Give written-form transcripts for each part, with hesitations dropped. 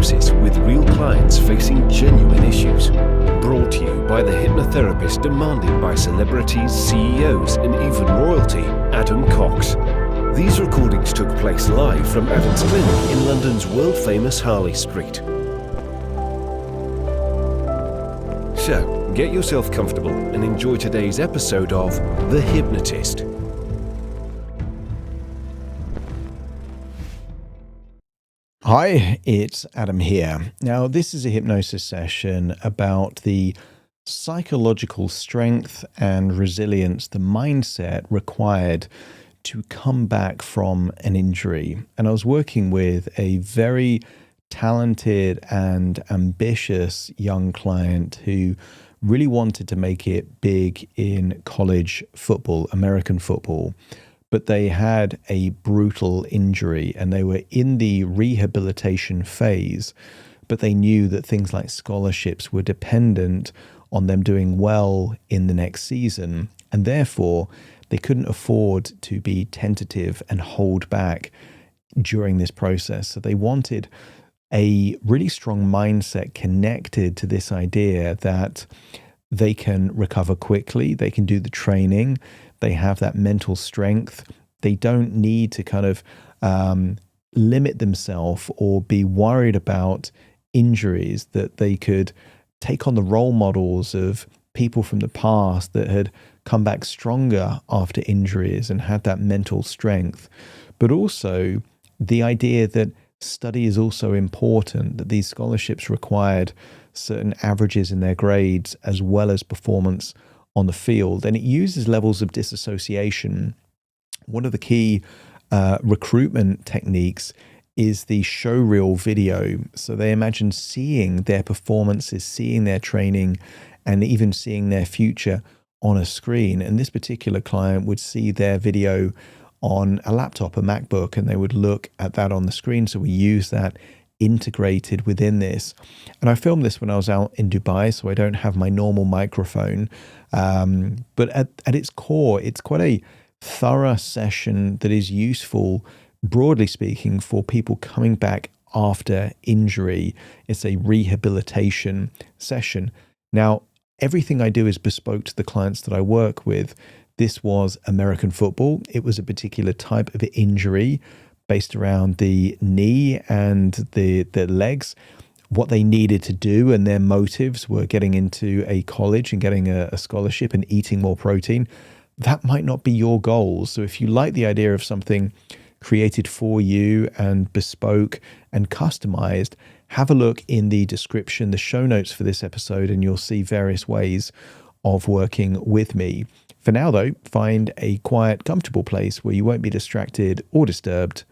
Hypnosis with real clients facing genuine issues. Brought to you by the hypnotherapist demanded by celebrities, CEOs, and even royalty, Adam Cox. These recordings took place live from Adam's clinic in London's world-famous Harley Street. So, get yourself comfortable and enjoy today's episode of The Hypnotist. Hi, it's Adam here. Now, this is a hypnosis session about the psychological strength and resilience, the mindset required to come back from an injury. And I was working with a very talented and ambitious young client who really wanted to make it big in college football, American football. But they had a brutal injury and they were in the rehabilitation phase, but they knew that things like scholarships were dependent on them doing well in the next season. And therefore, they couldn't afford to be tentative and hold back during this process. So they wanted a really strong mindset connected to this idea that they can recover quickly, they can do the training, they have that mental strength. They don't need to kind of limit themselves or be worried about injuries, that they could take on the role models of people from the past that had come back stronger after injuries and had that mental strength. But also the idea that study is also important, that these scholarships required certain averages in their grades as well as performance on the field, and it uses levels of disassociation. One of the key recruitment techniques is the show reel video. So they imagine seeing their performances, seeing their training, and even seeing their future on a screen. And this particular client would see their video on a laptop, a MacBook, and they would look at that on the screen. So we use that integrated within this. And I filmed this when I was out in Dubai, so I don't have my normal microphone. But at its core, it's quite a thorough session that is useful, broadly speaking, for people coming back after injury. It's a rehabilitation session. Now, everything I do is bespoke to the clients that I work with. This was American football. It was a particular type of injury based around the knee and the legs. What they needed to do and their motives were getting into a college and getting a scholarship and eating more protein. That might not be your goals. So if you like the idea of something created for you and bespoke and customized, have a look in the description, the show notes for this episode, and you'll see various ways of working with me. For now, though, find a quiet, comfortable place where you won't be distracted or disturbed.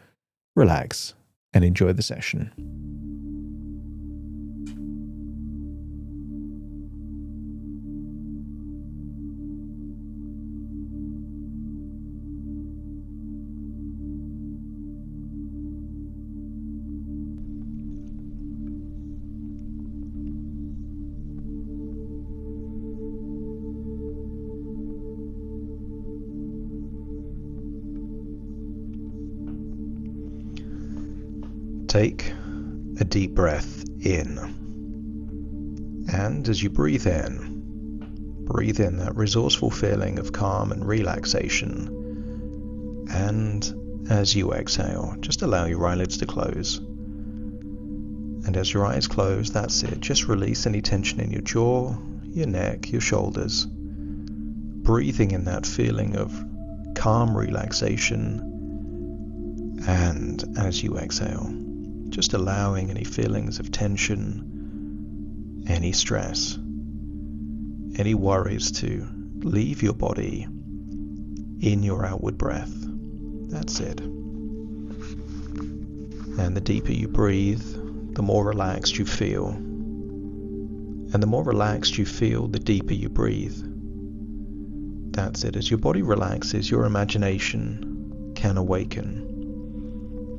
Relax and enjoy the session. Take a deep breath in, and as you breathe in that resourceful feeling of calm and relaxation, and as you exhale, just allow your eyelids to close. And as your eyes close, that's it, just release any tension in your jaw, your neck, your shoulders, breathing in that feeling of calm relaxation, and as you exhale, just allowing any feelings of tension, any stress, any worries to leave your body in your outward breath. That's it. And the deeper you breathe, the more relaxed you feel. And the more relaxed you feel, the deeper you breathe. That's it. As your body relaxes, your imagination can awaken.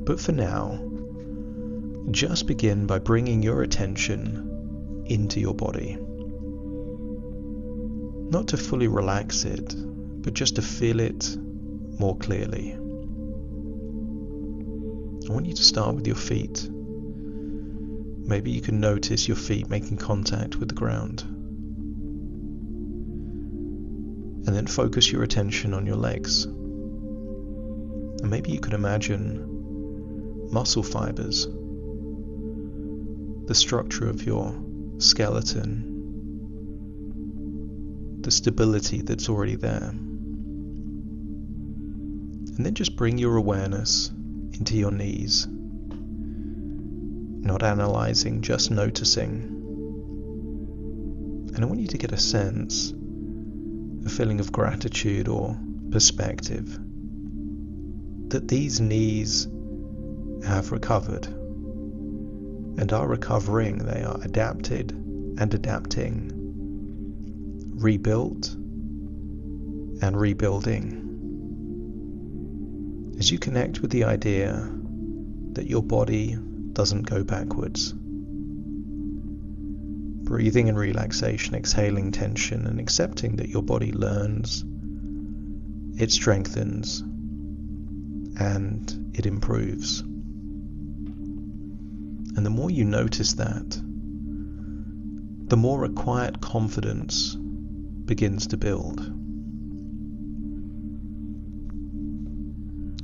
But for now, just begin by bringing your attention into your body. Not to fully relax it, but just to feel it more clearly. I want you to start with your feet. Maybe you can notice your feet making contact with the ground. And then focus your attention on your legs. And maybe you could imagine muscle fibers, the structure of your skeleton, the stability that's already there. And then just bring your awareness into your knees. Not analyzing, just noticing. And I want you to get a sense, a feeling of gratitude or perspective, that these knees have recovered and are recovering. They are adapted and adapting, rebuilt and rebuilding. As you connect with the idea that your body doesn't go backwards, breathing in relaxation, exhaling tension, and accepting that your body learns, it strengthens, and it improves. And the more you notice that, the more a quiet confidence begins to build.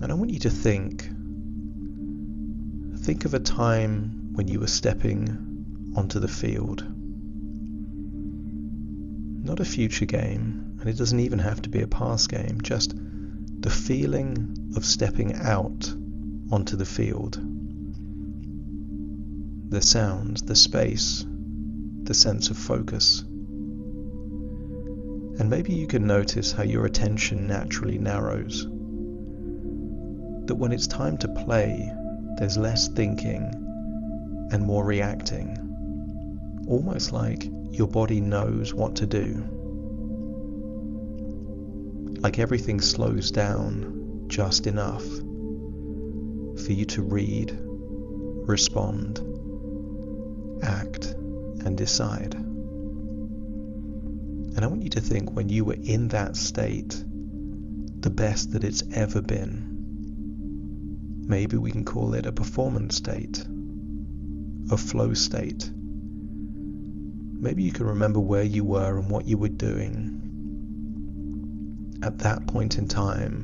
And I want you to think of a time when you were stepping onto the field. Not a future game, and it doesn't even have to be a past game, just the feeling of stepping out onto the field. The sounds, the space, the sense of focus. And maybe you can notice how your attention naturally narrows. That when it's time to play, there's less thinking and more reacting. Almost like your body knows what to do. Like everything slows down just enough for you to read, respond, act, and decide. And I want you to think, when you were in that state, the best that it's ever been. Maybe we can call it a performance state, a flow state. Maybe you can remember where you were and what you were doing at that point in time,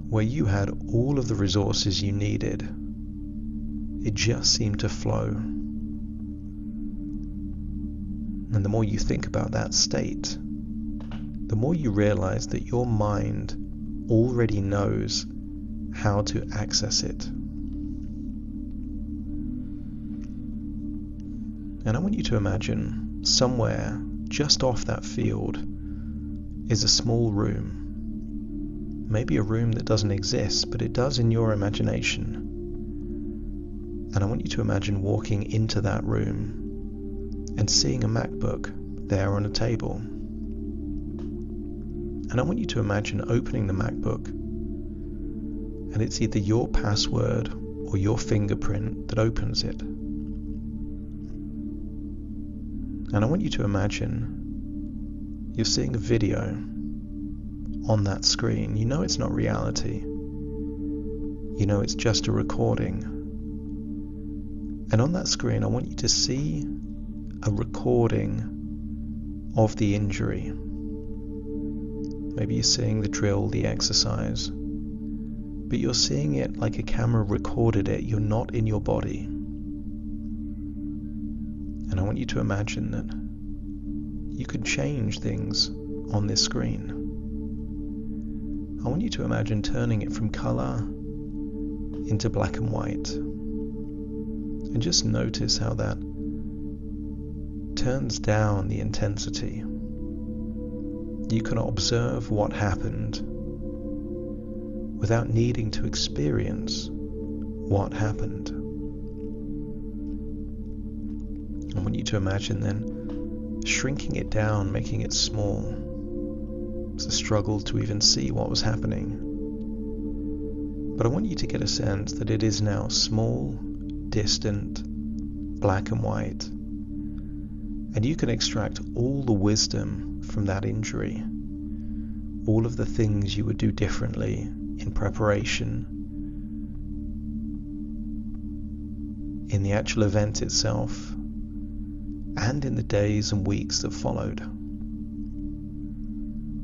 where you had all of the resources you needed. It just seemed to flow. And the more you think about that state, the more you realize that your mind already knows how to access it. And I want you to imagine somewhere just off that field is a small room. Maybe a room that doesn't exist, but it does in your imagination. And I want you to imagine walking into that room and seeing a MacBook there on a table. And I want you to imagine opening the MacBook, and it's either your password or your fingerprint that opens it. And I want you to imagine you're seeing a video on that screen. You know it's not reality. You know it's just a recording. And on that screen, I want you to see a recording of the injury. Maybe you're seeing the drill, the exercise, but you're seeing it like a camera recorded it. You're not in your body. And I want you to imagine that you can change things on this screen. I want you to imagine turning it from color into black and white. And just notice how that turns down the intensity. You can observe what happened without needing to experience what happened. I want you to imagine then shrinking it down, making it small. It's a struggle to even see what was happening. But I want you to get a sense that it is now small, distant, black and white. And you can extract all the wisdom from that injury, all of the things you would do differently in preparation, in the actual event itself, and in the days and weeks that followed.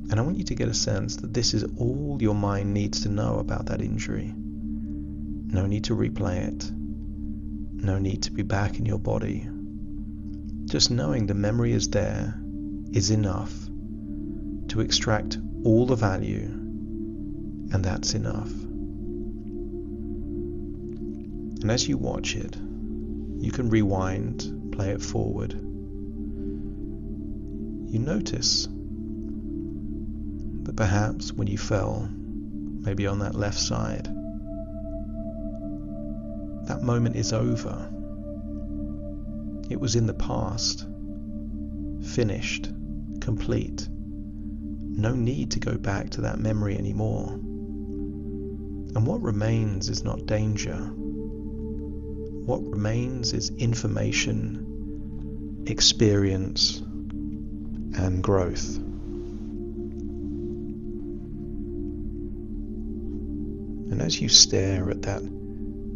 And I want you to get a sense that this is all your mind needs to know about that injury. No need to replay it. No need to be back in your body. Just knowing the memory is there is enough to extract all the value, and that's enough. And as you watch it, you can rewind, play it forward. You notice that perhaps when you fell, maybe on that left side, that moment is over. It was in the past, finished, complete. No need to go back to that memory anymore. And what remains is not danger. What remains is information, experience, and growth. And as you stare at that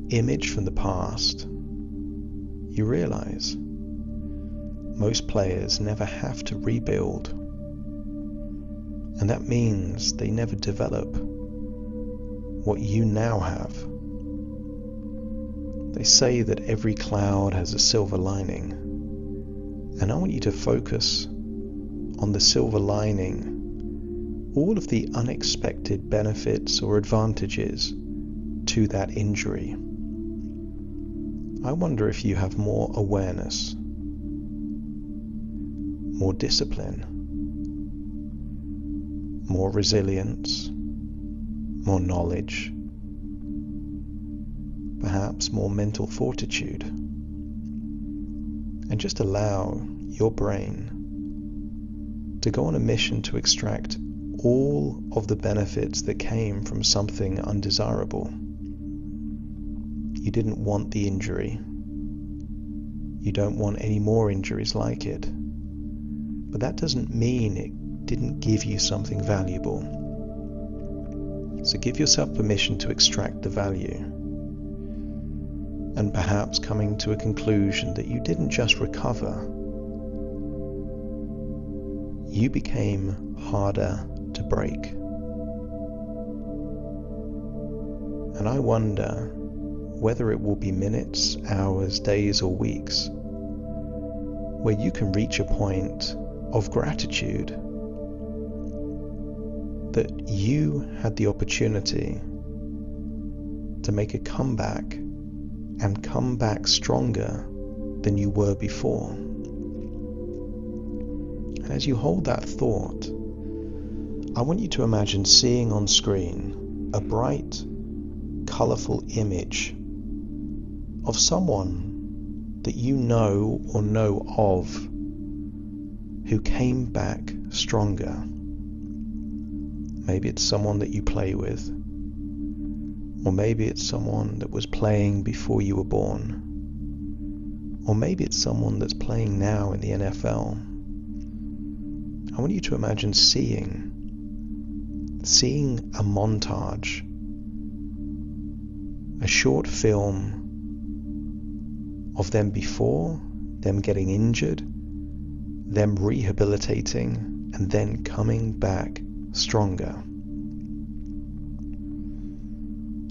image from the past, you realize most players never have to rebuild. And that means they never develop what you now have. They say that every cloud has a silver lining. And I want you to focus on the silver lining, all of the unexpected benefits or advantages to that injury. I wonder if you have more awareness, more discipline, more resilience, more knowledge, perhaps more mental fortitude, and just allow your brain to go on a mission to extract all of the benefits that came from something undesirable. You didn't want the injury. You don't want any more injuries like it. But that doesn't mean it didn't give you something valuable. So give yourself permission to extract the value. And perhaps coming to a conclusion that you didn't just recover, you became harder to break. And I wonder whether it will be minutes, hours, days, or weeks where you can reach a point of gratitude that you had the opportunity to make a comeback and come back stronger than you were before. And as you hold that thought, I want you to imagine seeing on screen a bright, colourful image of someone that you know or know of who came back stronger. Maybe it's someone that you play with, or maybe it's someone that was playing before you were born, or maybe it's someone that's playing now in the NFL. I want you to imagine seeing a montage, a short film of them before, them getting injured, them rehabilitating, and then coming back stronger.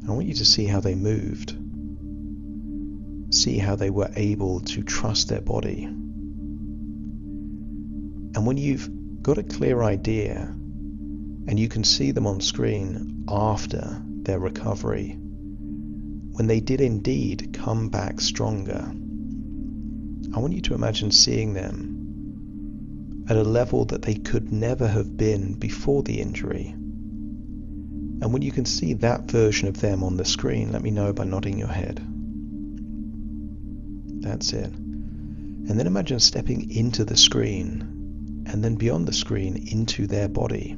I want you to see how they moved. See how they were able to trust their body. And when you've got a clear idea and you can see them on screen after their recovery, when they did indeed come back stronger, I want you to imagine seeing them at a level that they could never have been before the injury. And when you can see that version of them on the screen, let me know by nodding your head. That's it. And then imagine stepping into the screen, and then beyond the screen into their body.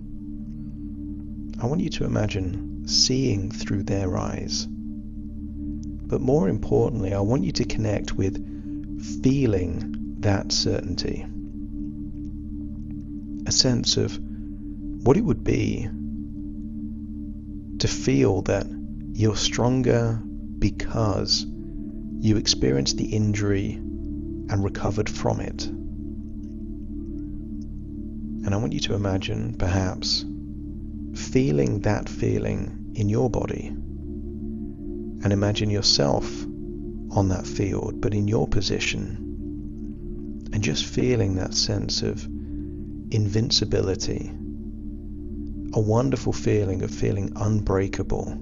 I want you to imagine seeing through their eyes. But more importantly, I want you to connect with feeling that certainty. A sense of what it would be to feel that you're stronger because You experienced the injury and recovered from it. And I want you to imagine, perhaps, feeling that feeling in your body. And imagine yourself on that field, but in your position. And just feeling that sense of invincibility. A wonderful feeling of feeling unbreakable.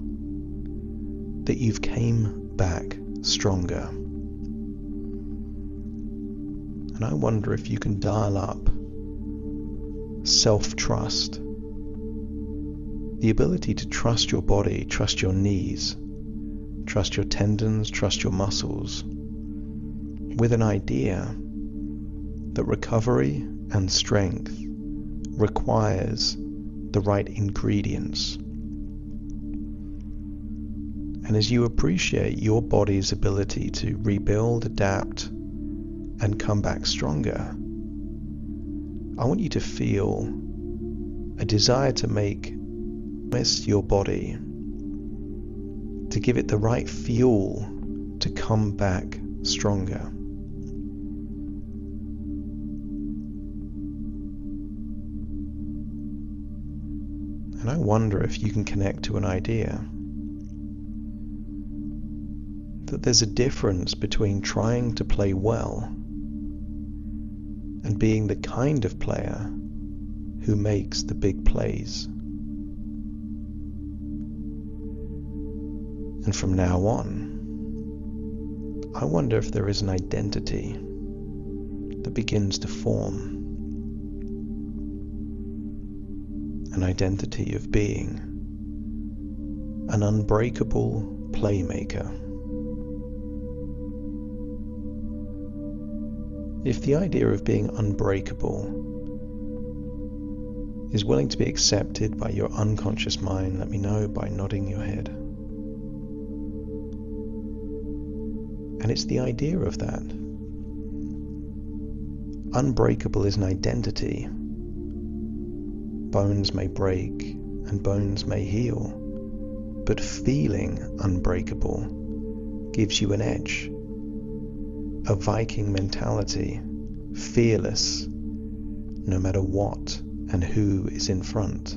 That you've came back stronger. And I wonder if you can dial up self-trust. The ability to trust your body, trust your knees, trust your tendons, trust your muscles, with an idea that recovery and strength requires the right ingredients. And as you appreciate your body's ability to rebuild, adapt, and come back stronger, I want you to feel a desire to make your body, to give it the right fuel to come back stronger. And I wonder if you can connect to an idea that there's a difference between trying to play well and being the kind of player who makes the big plays. And from now on, I wonder if there is an identity that begins to form. An identity of being an unbreakable playmaker. If the idea of being unbreakable is willing to be accepted by your unconscious mind, let me know by nodding your head. And it's the idea of that. Unbreakable is an identity. Bones may break and bones may heal, but feeling unbreakable gives you an edge. A Viking mentality, fearless, no matter what and who is in front.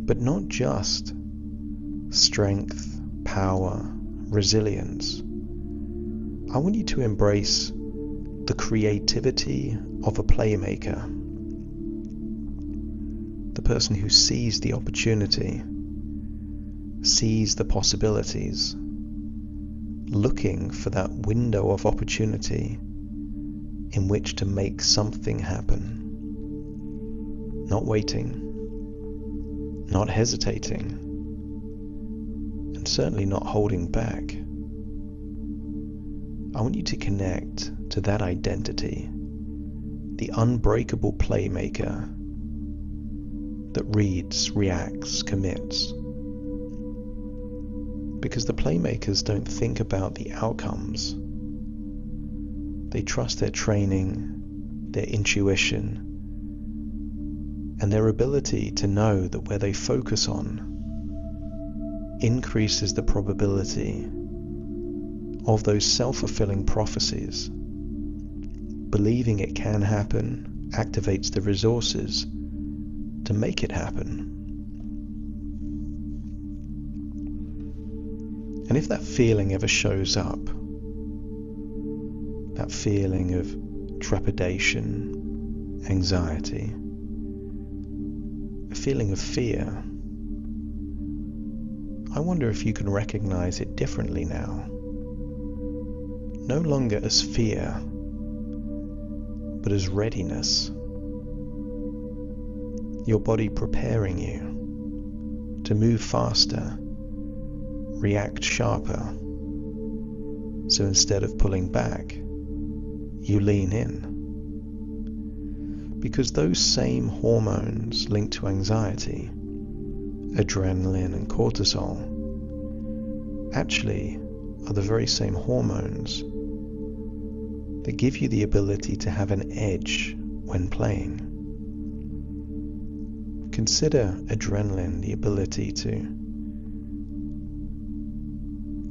But not just strength, power, resilience. I want you to embrace the creativity of a playmaker. The person who sees the opportunity, sees the possibilities, looking for that window of opportunity in which to make something happen. Not waiting, not hesitating, and certainly not holding back. I want you to connect to that identity, the unbreakable playmaker that reads, reacts, commits. Because the playmakers don't think about the outcomes. They trust their training, their intuition, and their ability to know that where they focus on increases the probability of those self-fulfilling prophecies. Believing it can happen activates the resources to make it happen. And if that feeling ever shows up, that feeling of trepidation, anxiety, a feeling of fear, I wonder if you can recognize it differently now. No longer as fear, but as readiness. Your body preparing you to move faster, react sharper. So instead of pulling back, you lean in. Because those same hormones linked to anxiety, adrenaline and cortisol, actually are the very same hormones that give you the ability to have an edge when playing. Consider adrenaline, the ability to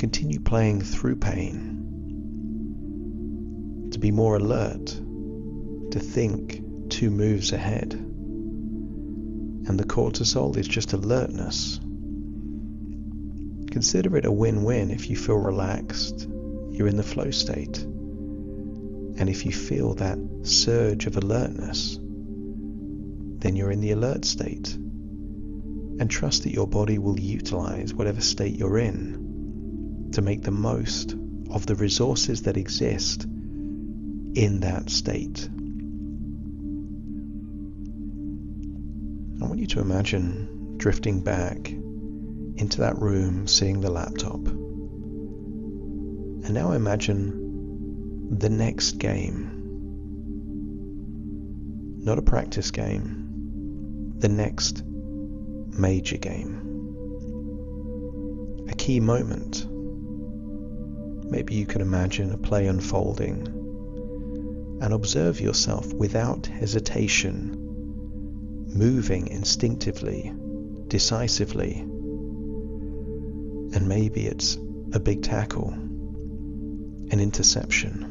continue playing through pain, to be more alert, to think 2 moves ahead. And the cortisol is just alertness. Consider it a win-win. If you feel relaxed, you're in the flow state. And if you feel that surge of alertness, then you're in the alert state. And trust that your body will utilize whatever state you're in to make the most of the resources that exist in that state. I want you to imagine drifting back into that room, seeing the laptop. And now imagine the next game. Not a practice game, the next major game. A key moment. Maybe you can imagine a play unfolding and observe yourself without hesitation, moving instinctively, decisively. And maybe it's a big tackle, an interception.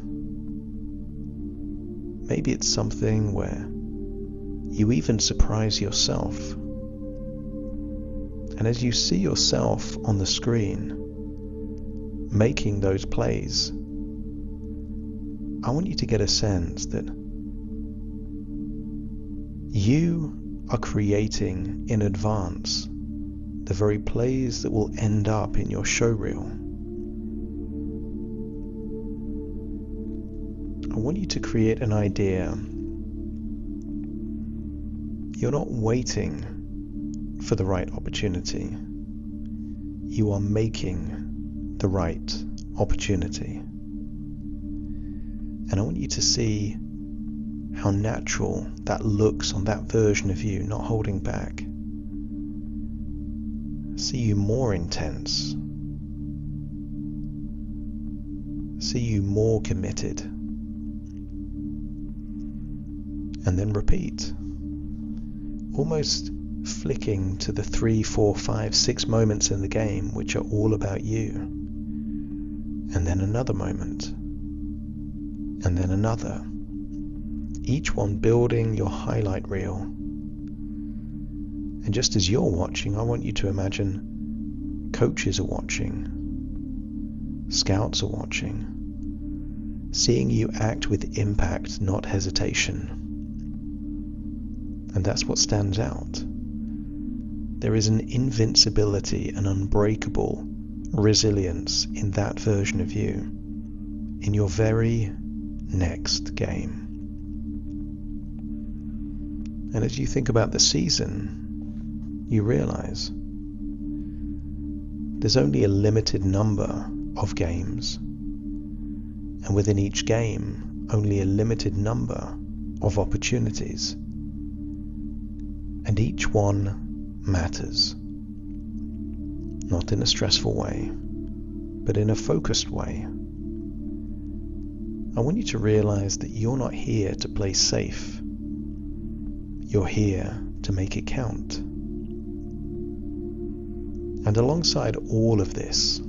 Maybe it's something where you even surprise yourself. And as you see yourself on the screen, making those plays, I want you to get a sense that you are creating in advance the very plays that will end up in your showreel. I want you to create an idea. You're not waiting for the right opportunity. You are making the right opportunity. And I want you to see how natural that looks on that version of you, not holding back. See you more intense. See you more committed. And then repeat. Almost flicking to the 3, 4, 5, 6 moments in the game which are all about you. And then another moment. And then another. Each one building your highlight reel. And just as you're watching, I want you to imagine coaches are watching, scouts are watching, seeing you act with impact, not hesitation. And that's what stands out. There is an invincibility, an unbreakable resilience in that version of you, in your very next game. And as you think about the season, you realize there's only a limited number of games, and within each game, only a limited number of opportunities. And each one matters. Not in a stressful way, but in a focused way. I want you to realize that you're not here to play safe. You're here to make it count. And alongside all of this,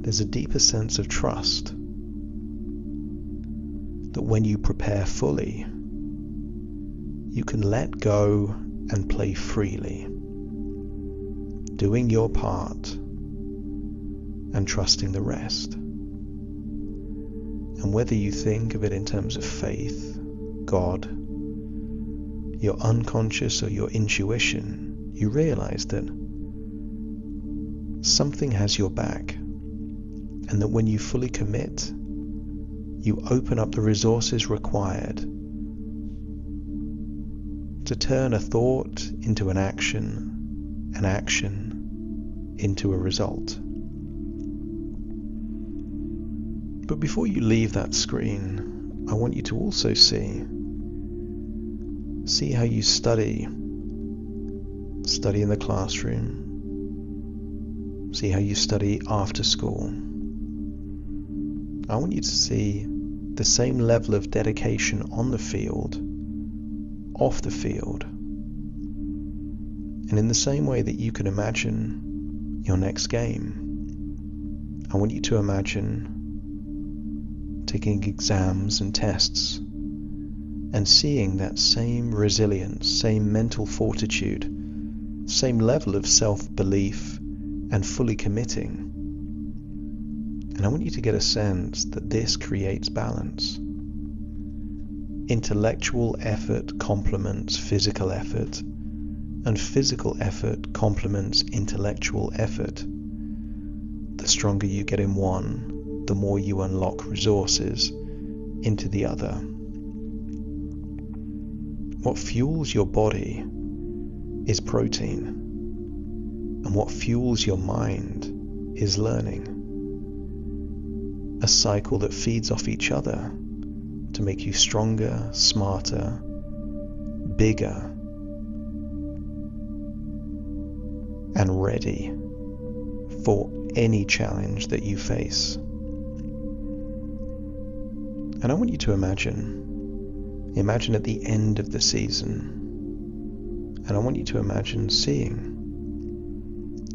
there's a deeper sense of trust that when you prepare fully, you can let go and play freely, doing your part and trusting the rest. And whether you think of it in terms of faith, God, your unconscious or your intuition, you realize that something has your back, and that when you fully commit, you open up the resources required to turn a thought into an action into a result. But before you leave that screen, I want you to also see how you study in the classroom, see how you study after school. I want you to see the same level of dedication on the field, off the field. And in the same way that you can imagine your next game, I want you to imagine taking exams and tests and seeing that same resilience, same mental fortitude, same level of self-belief and fully committing. And I want you to get a sense that this creates balance. Intellectual effort complements physical effort, and physical effort complements intellectual effort. The stronger you get in one, the more you unlock resources into the other. What fuels your body is protein, and what fuels your mind is learning. A cycle that feeds off each other to make you stronger, smarter, bigger, and ready for any challenge that you face. And I want you to imagine at the end of the season, and I want you to imagine seeing,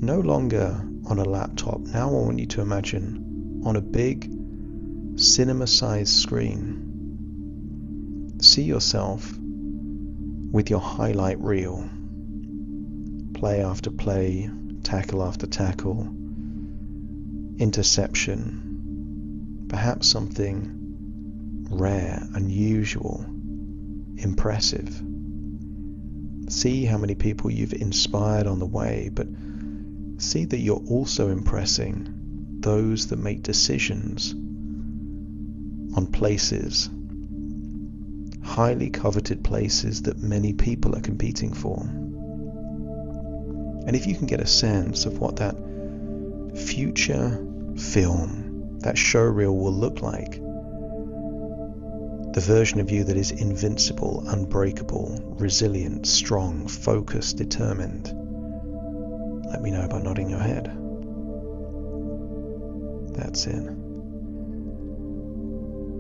no longer on a laptop, now I want you to imagine on a big cinema-sized screen. See yourself with your highlight reel, play after play, tackle after tackle, interception, perhaps something rare, unusual, impressive. See how many people you've inspired on the way, but see that you're also impressing those that make decisions on places, highly coveted places that many people are competing for. And if you can get a sense of what that future film, that showreel will look like, the version of you that is invincible, unbreakable, resilient, strong, focused, determined, let me know by nodding your head. That's it.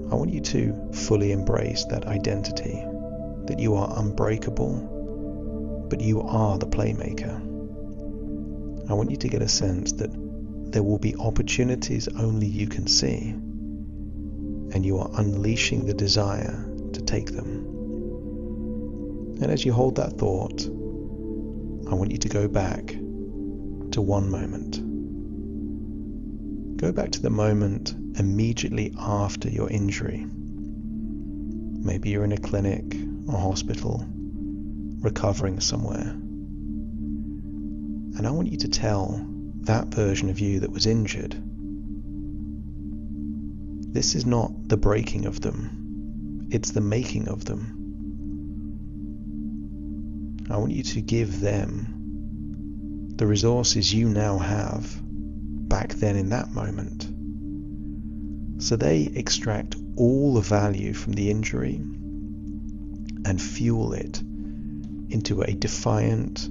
I want you to fully embrace that identity, that you are unbreakable, but you are the playmaker. I want you to get a sense that there will be opportunities only you can see, and you are unleashing the desire to take them. And as you hold that thought, I want you to go back to one moment. Go back to the moment immediately after your injury. Maybe you're in a clinic or hospital, recovering somewhere. And I want you to tell that version of you that was injured, this is not the breaking of them, it's the making of them. I want you to give them the resources you now have back then in that moment, so they extract all the value from the injury and fuel it into a defiant,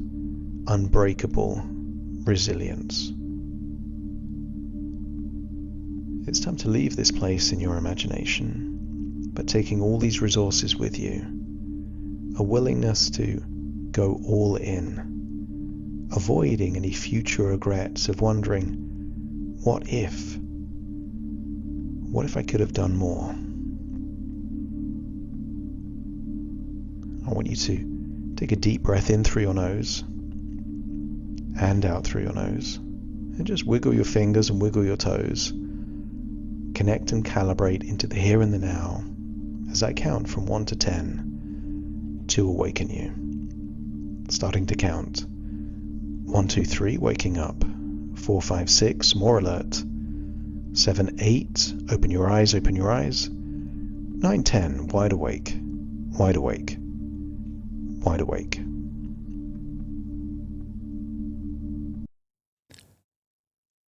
unbreakable resilience. It's time to leave this place in your imagination, but taking all these resources with you, a willingness to go all in, avoiding any future regrets of wondering, what if I could have done more? I want you to take a deep breath in through your nose and out through your nose, and just wiggle your fingers and wiggle your toes. Connect and calibrate into the here and the now as I count from 1 to 10 to awaken you. Starting to count. 1, 2, 3, waking up. 4, 5, 6, more alert. 7, 8, open your eyes, open your eyes. 9, 10, wide awake, wide awake, wide awake.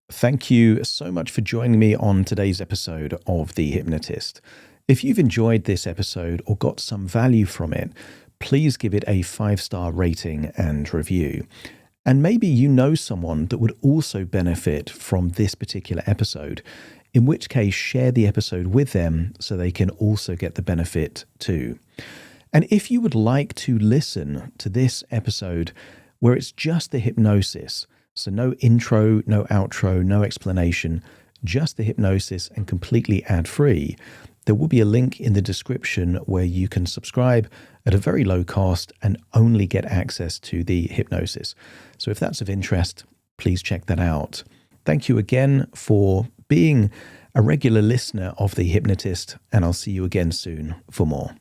Thank you so much for joining me on today's episode of The Hypnotist. If you've enjoyed this episode or got some value from it, please give it a 5-star rating and review. And maybe you know someone that would also benefit from this particular episode, in which case share the episode with them so they can also get the benefit too. And if you would like to listen to this episode where it's just the hypnosis, so no intro, no outro, no explanation, just the hypnosis and completely ad-free, there will be a link in the description where you can subscribe at a very low cost and only get access to the hypnosis. So if that's of interest, please check that out. Thank you again for being a regular listener of The Hypnotist, and I'll see you again soon for more.